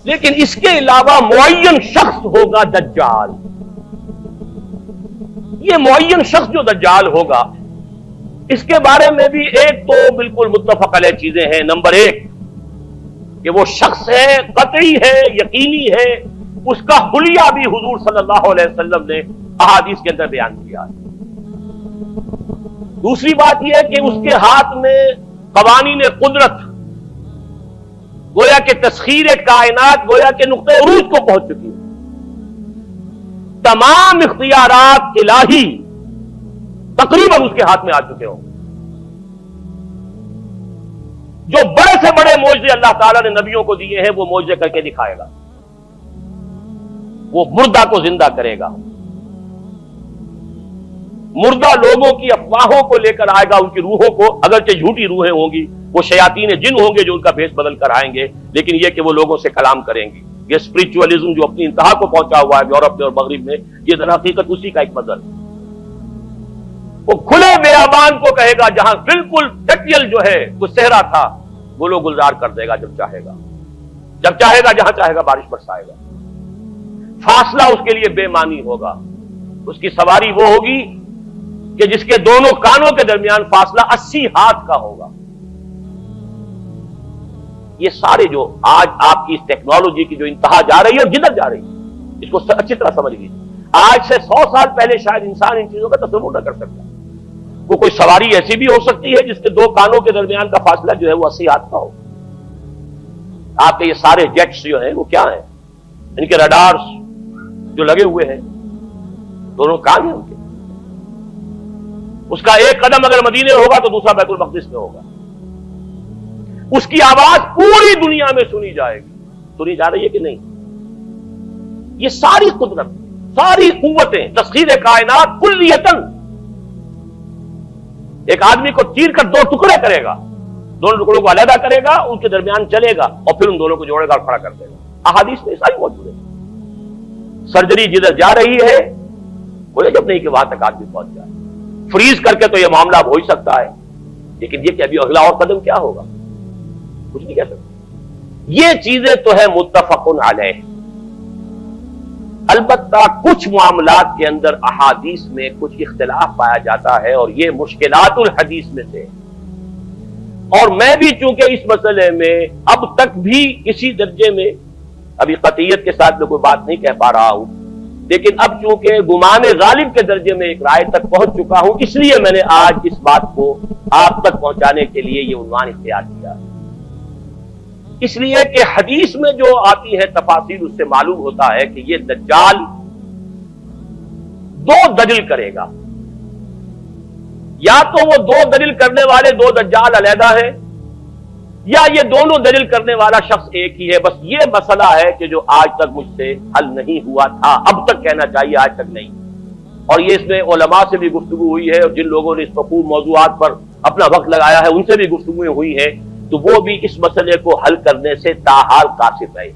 لیکن اس کے علاوہ معین شخص ہوگا دجال. یہ معین شخص جو دجال ہوگا اس کے بارے میں بھی ایک تو بالکل متفق علیہ چیزیں ہیں. نمبر ایک کہ وہ شخص ہے، قطعی ہے، یقینی ہے، اس کا حلیہ بھی حضور صلی اللہ علیہ وسلم نے احادیث کے اندر بیان کیا ہے. دوسری بات یہ ہے کہ اس کے ہاتھ میں قوانین قدرت، گویا کہ تسخیر کائنات گویا کہ نقطۂ عروج کو پہنچ چکی ہے. تمام اختیارات الہی تقریباً اس کے ہاتھ میں آ چکے ہوں. جو بڑے سے بڑے معجزے اللہ تعالیٰ نے نبیوں کو دیے ہیں وہ معجزے کر کے دکھائے گا. وہ مردہ کو زندہ کرے گا، مردہ لوگوں کی افواہوں کو لے کر آئے گا، ان کی روحوں کو، اگرچہ جھوٹی روحیں ہوں گی، وہ شیاطین جن ہوں گے جو ان کا بھیس بدل کر آئیں گے، لیکن یہ کہ وہ لوگوں سے کلام کریں گی. یہ اسپرچولیزم جو اپنی انتہا کو پہنچا ہوا ہے یورپ میں اور مغرب میں، یہ در حقیقت اسی کا ایک مظہر ہے. وہ کھلے بیابان کو کہے گا جہاں بالکل ٹٹیل جو ہے وہ صحرا تھا، وہ لوگ گلزار کر دے گا جب چاہے گا، جب چاہے گا، جہاں چاہے گا بارش برسائے گا. فاصلہ اس کے لیے بے معنی ہوگا. اس کی سواری وہ ہوگی کہ جس کے دونوں کانوں کے درمیان فاصلہ 80 ہاتھ کا ہوگا. یہ سارے جو آج آپ کی اس ٹیکنالوجی کی جو انتہا جا رہی ہے اور جدھر جا رہی ہے، اس کو اچھی طرح سمجھ لیجیے. آج سے 100 سال پہلے شاید انسان ان چیزوں کا تصور نہ کر سکتا. وہ کوئی سواری ایسی بھی ہو سکتی ہے جس کے دو کانوں کے درمیان کا فاصلہ جو ہے وہ 80 ہاتھ کا ہو. آپ کے یہ سارے جیٹس جو ہیں وہ کیا ہیں؟ ان کے رڈارز جو لگے ہوئے ہیں، دونوں کان ہیں ان کے. اس کا ایک قدم اگر مدینے ہوگا تو دوسرا بیت المقدس میں ہوگا. اس کی آواز پوری دنیا میں سنی جائے گی. سنی جا رہی ہے کہ نہیں؟ یہ ساری قدرت، ساری قوتیں، تسخیر کائنات کلیتاً ایک آدمی کو چیر کر دو ٹکڑے کرے گا، دونوں ٹکڑوں کو علیحدہ کرے گا، ان کے درمیان چلے گا اور پھر ان دونوں کو جوڑے گا اور کھڑا کر دے گا. احادیث میں ساری موجود ہے. سرجری جدھر جا رہی ہے وہ جب نہیں کہ وہاں تک آدمی پہنچ جائے. فریز کر کے تو یہ معاملہ ہو ہی سکتا ہے، لیکن یہ کہ ابھی اگلا اور قدم کیا ہوگا کچھ نہیں کہہ سکتے. یہ چیزیں تو ہے متفق علیہ. البتہ کچھ معاملات کے اندر احادیث میں کچھ اختلاف پایا جاتا ہے اور یہ مشکلات الحدیث میں سے. اور میں بھی چونکہ اس مسئلے میں اب تک بھی کسی درجے میں ابھی قطعیت کے ساتھ میں کوئی بات نہیں کہہ پا رہا ہوں، لیکن اب چونکہ گمان غالب کے درجے میں ایک رائے تک پہنچ چکا ہوں، اس لیے میں نے آج اس بات کو آپ تک پہنچانے کے لیے یہ عنوان اختیار کیا. اس لیے کہ حدیث میں جو آتی ہے تفاصیل اس سے معلوم ہوتا ہے کہ یہ دجال دو دلیل کرے گا. یا تو وہ دو دلیل کرنے والے دو دجال علیحدہ ہیں، یا یہ دونوں دلیل کرنے والا شخص ایک ہی ہے. بس یہ مسئلہ ہے کہ جو آج تک مجھ سے حل نہیں ہوا تھا، اب تک کہنا چاہیے آج تک نہیں. اور یہ اس میں علماء سے بھی گفتگو ہوئی ہے اور جن لوگوں نے اس مفہوم موضوعات پر اپنا وقت لگایا ہے ان سے بھی گفتگویں ہوئی ہیں، تو وہ بھی اس مسئلے کو حل کرنے سے تاحال قاصر رہے.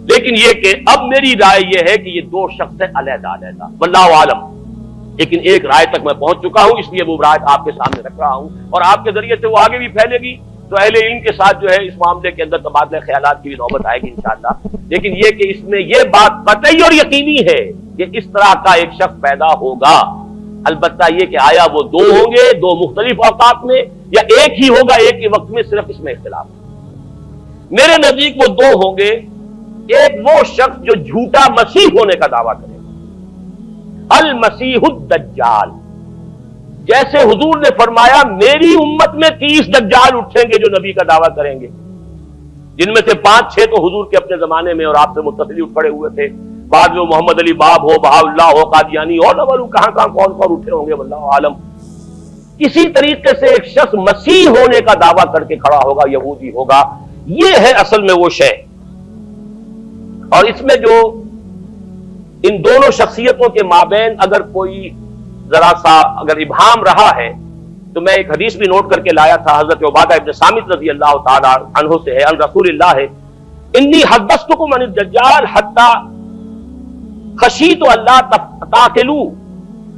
لیکن یہ کہ اب میری رائے یہ ہے کہ یہ دو شخص ہیں علیحدہ علیحدہ، واللہ عالم. لیکن ایک رائے تک میں پہنچ چکا ہوں، اس لیے وہ رائے آپ کے سامنے رکھ رہا ہوں، اور آپ کے ذریعے سے وہ آگے بھی پھیلے گی تو اہل علم کے ساتھ جو ہے اس معاملے کے اندر تبادلہ خیالات کی بھی نوبت آئے گی انشاءاللہ. لیکن یہ کہ اس میں یہ بات قطعی اور یقینی ہے کہ اس طرح کا ایک شخص پیدا ہوگا. البتہ یہ کہ آیا وہ دو ہوں گے دو مختلف اوقات میں یا ایک ہی ہوگا ایک ہی وقت میں، صرف اس میں اختلاف. میرے نزدیک وہ دو ہوں گے. ایک وہ شخص جو جھوٹا مسیح ہونے کا دعویٰ کرے گا، المسیح الدجال. جیسے حضور نے فرمایا میری امت میں 30 دجال اٹھیں گے جو نبی کا دعویٰ کریں گے، جن میں سے 5-6 تو حضور کے اپنے زمانے میں اور آپ سے متصل اٹھ پڑے ہوئے تھے. بعد میں محمد علی باب ہو، بہاء اللہ ہو، قادیانی اور نہ معلوم کہاں کون اٹھے ہوں گے، واللہ عالم. کسی طریقے سے ایک شخص مسیح ہونے کا دعویٰ کر کے کھڑا ہوگا، یہودی ہوگا. یہ ہے اصل میں وہ شے. اور اس میں جو ان دونوں شخصیتوں کے مابین اگر کوئی ذرا سا اگر ابہام رہا ہے تو میں ایک حدیث بھی نوٹ کر کے لایا تھا، حضرت عبادہ ابن صامت رضی اللہ تعالی عنہ سے ہے، عن رسول اللہ ہے، انی حدثتکم عن الدجال حتی خشیت اللہ تعقلوا.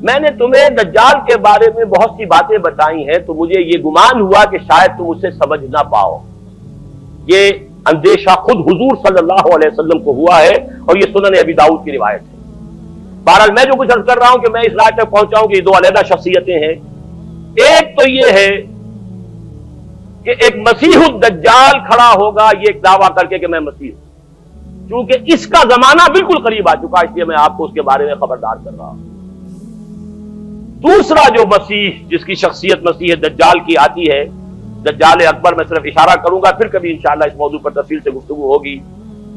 میں نے تمہیں دجال کے بارے میں بہت سی باتیں بتائی ہیں تو مجھے یہ گمان ہوا کہ شاید تم اسے سمجھ نہ پاؤ. یہ اندیشہ خود حضور صلی اللہ علیہ وسلم کو ہوا ہے، اور یہ سنن ابی داؤد کی روایت ہے۔ بہرحال میں جو کچھ عرض کر رہا ہوں کہ میں اس رائے تک پہنچا ہوں کہ یہ دو علیحدہ شخصیتیں ہیں۔ ایک تو یہ ہے کہ ایک مسیح الدجال کھڑا ہوگا یہ ایک دعویٰ کر کے کہ میں مسیح ہوں، چونکہ اس کا زمانہ بالکل قریب آ چکا، اس لیے میں آپ کو اس کے بارے میں خبردار کر رہا ہوں۔ دوسرا جو مسیح جس کی شخصیت مسیح دجال کی آتی ہے، دجال اکبر، میں صرف اشارہ کروں گا، پھر کبھی انشاءاللہ اس موضوع پر تفصیل سے گفتگو ہوگی،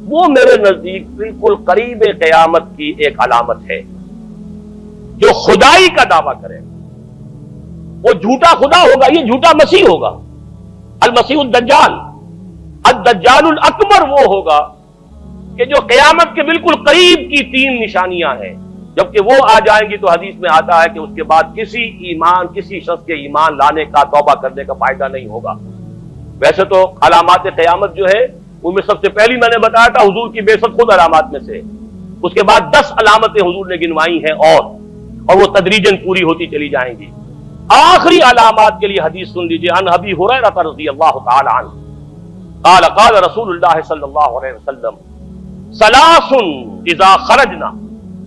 وہ میرے نزدیک بالکل قریب قیامت کی ایک علامت ہے۔ جو خدائی کا دعویٰ کرے وہ جھوٹا خدا ہوگا، یہ جھوٹا مسیح ہوگا، المسیح الدجال۔ الدجال الاکبر وہ ہوگا کہ جو قیامت کے بالکل قریب کی تین نشانیاں ہیں، جبکہ وہ آ جائیں گی تو حدیث میں آتا ہے کہ اس کے بعد کسی شخص کے ایمان لانے کا، توبہ کرنے کا فائدہ نہیں ہوگا۔ ویسے تو علامات قیامت جو ہے ان میں سب سے پہلی میں نے بتایا تھا حضور کی بعثت خود علامات میں سے، اس کے بعد 10 علامتیں حضور نے گنوائی ہیں، اور وہ تدریجاً پوری ہوتی چلی جائیں گی۔ آخری علامات کے لیے حدیث سن لیجیے، عن ابی ہریرہ رضی اللہ تعالی عنہ قال قال رسول اللہ صلی اللہ علیہ وسلم ثلاث اذا خرجنا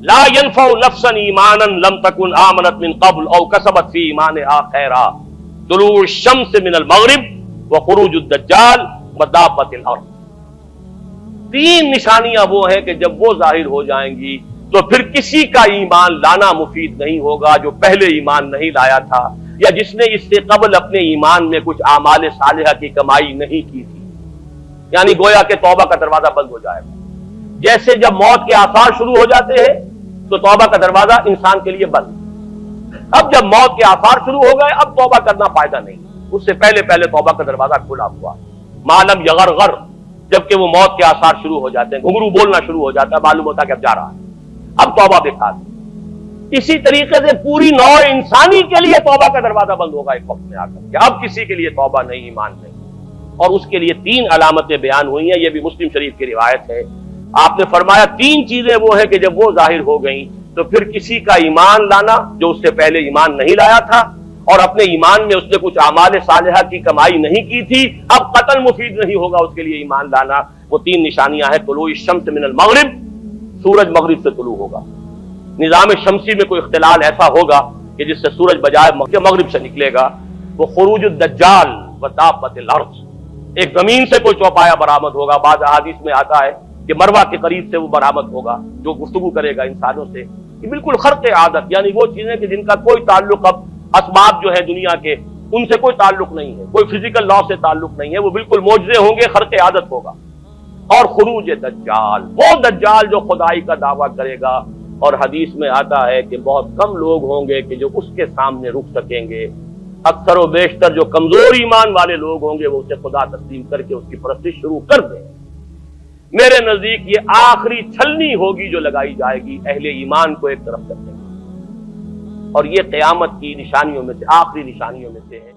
لا ينفع نفسا ایمانا لم تكن آمنت من قبل او کسبت فی ایمانها خیرا، طلوع الشمس من المغرب وخروج الدجال ودابۃ الارض۔ تین نشانیاں وہ ہیں کہ جب وہ ظاہر ہو جائیں گی تو پھر کسی کا ایمان لانا مفید نہیں ہوگا جو پہلے ایمان نہیں لایا تھا، یا جس نے اس سے قبل اپنے ایمان میں کچھ اعمال صالحہ کی کمائی نہیں کی تھی، یعنی گویا کہ توبہ کا دروازہ بند ہو جائے گا۔ جیسے جب موت کے آثار شروع ہو جاتے ہیں تو توبہ کا دروازہ انسان کے لیے بند، اب جب موت کے آثار شروع ہو گئے اب توبہ کرنا فائدہ نہیں، اس سے پہلے توبہ کا دروازہ کھلا ہوا، معلوم یغرغر، جبکہ وہ موت کے آثار شروع ہو جاتے ہیں، گھنگرو بولنا شروع ہو جاتا ہے، معلوم ہوتا ہے کہ اب جا رہا ہے، اب توبہ بیکار۔ اسی طریقے سے پوری نوع انسانی کے لیے توبہ کا دروازہ بند ہوگا ایک وقت میں آ کر کہ اب کسی کے لیے توبہ نہیں، ایمان نہیں، اور اس کے لیے تین علامتیں بیان ہوئی ہیں، یہ بھی مسلم شریف کی روایت ہے۔ آپ نے فرمایا تین چیزیں وہ ہیں کہ جب وہ ظاہر ہو گئیں تو پھر کسی کا ایمان لانا جو اس سے پہلے ایمان نہیں لایا تھا، اور اپنے ایمان میں اس نے کچھ اعمال صالحہ کی کمائی نہیں کی تھی، اب قتل مفید نہیں ہوگا اس کے لیے ایمان لانا۔ وہ تین نشانیاں ہیں، طلوع الشمس من المغرب، سورج مغرب سے طلوع ہوگا، نظام شمسی میں کوئی اختلال ایسا ہوگا کہ جس سے سورج بجائے مغرب سے نکلے گا، وہ خروج الدجال ودابۃ الارض، ایک زمین سے کوئی چوپایا برآمد ہوگا، بعض احادیث میں آتا ہے کہ مروہ کے قریب سے وہ برآمد ہوگا جو گفتگو کرے گا انسانوں سے، یہ بالکل خرق عادت، یعنی وہ چیزیں کہ جن کا کوئی تعلق اب اسباب جو ہے دنیا کے ان سے کوئی تعلق نہیں ہے، کوئی فزیکل لا سے تعلق نہیں ہے، وہ بالکل معجزے ہوں گے، خرق عادت ہوگا۔ اور خروج دجال، وہ دجال جو خدائی کا دعویٰ کرے گا، اور حدیث میں آتا ہے کہ بہت کم لوگ ہوں گے کہ جو اس کے سامنے رک سکیں گے، اکثر و بیشتر جو کمزور ایمان والے لوگ ہوں گے وہ اسے خدا تسلیم کر کے اس کی پرستش شروع کر دیں۔ میرے نزدیک یہ آخری چھلنی ہوگی جو لگائی جائے گی اہل ایمان کو ایک طرف کرنے کی، اور یہ قیامت کی نشانیوں میں سے، آخری نشانیوں میں سے ہے۔